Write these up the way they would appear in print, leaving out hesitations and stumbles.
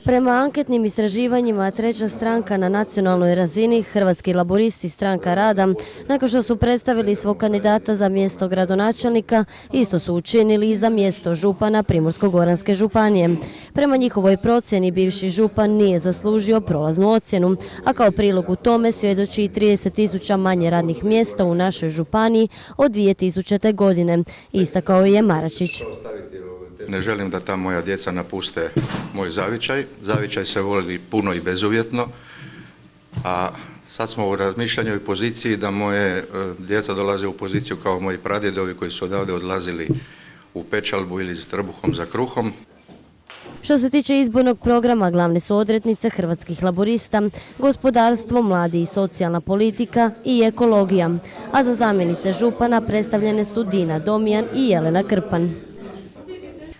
Prema anketnim istraživanjima, treća stranka na nacionalnoj razini, Hrvatski laburisti, Stranka rada, nakon što su predstavili svog kandidata za mjesto gradonačelnika, isto su učinili i za mjesto župana Primorsko-goranske županije. Prema njihovoj procjeni, bivši župan nije zaslužio prolaznu ocjenu, a kao prilog u tome svjedoči 30.000 manje radnih mjesta u našoj županiji od 2000. godine, istakao je Maračić. Ne želim da ta moja djeca napuste moj zavičaj. Zavičaj se voli puno i bezuvjetno, a sad smo u razmišljanju i poziciji da moje djeca dolaze u poziciju kao moji pradjedovi koji su odavde odlazili u pečalbu ili s trbuhom za kruhom. Što se tiče izbornog programa, glavne su odrednice Hrvatskih laburista, gospodarstvo, mladi i socijalna politika i ekologija, a za zamjenice župana predstavljene su Dina Domijan i Jelena Krpan.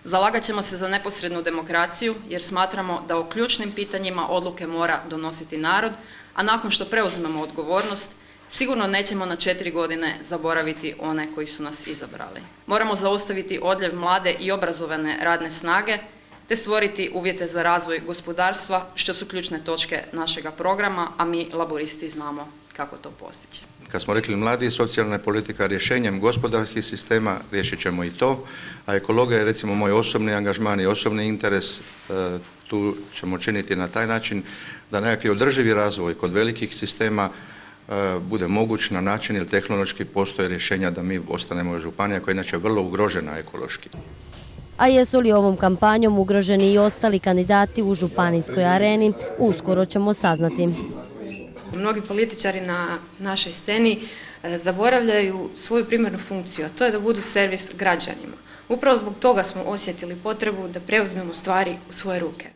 Zalagat ćemo se za neposrednu demokraciju jer smatramo da o ključnim pitanjima odluke mora donositi narod, a nakon što preuzmemo odgovornost, sigurno nećemo na 4 godine zaboraviti one koji su nas izabrali. Moramo zaustaviti odljev mlade i obrazovane radne snage, te stvoriti uvjete za razvoj gospodarstva, što su ključne točke našega programa, a mi laburisti znamo kako to postići. Kad smo rekli mladi i socijalna politika rješenjem gospodarskih sistema, riješit ćemo i to, a ekologija je recimo moj osobni angažman i osobni interes, tu ćemo činiti na taj način da nekakvi održivi razvoj kod velikih sistema bude moguć na način jer tehnološki postoje rješenja da mi ostanemo županija koja je inače vrlo ugrožena ekološki. A jesu li ovom kampanjom ugroženi i ostali kandidati u županijskoj areni, uskoro ćemo saznati. Mnogi političari na našoj sceni zaboravljaju svoju primarnu funkciju, a to je da budu servis građanima. Upravo zbog toga smo osjetili potrebu da preuzmemo stvari u svoje ruke.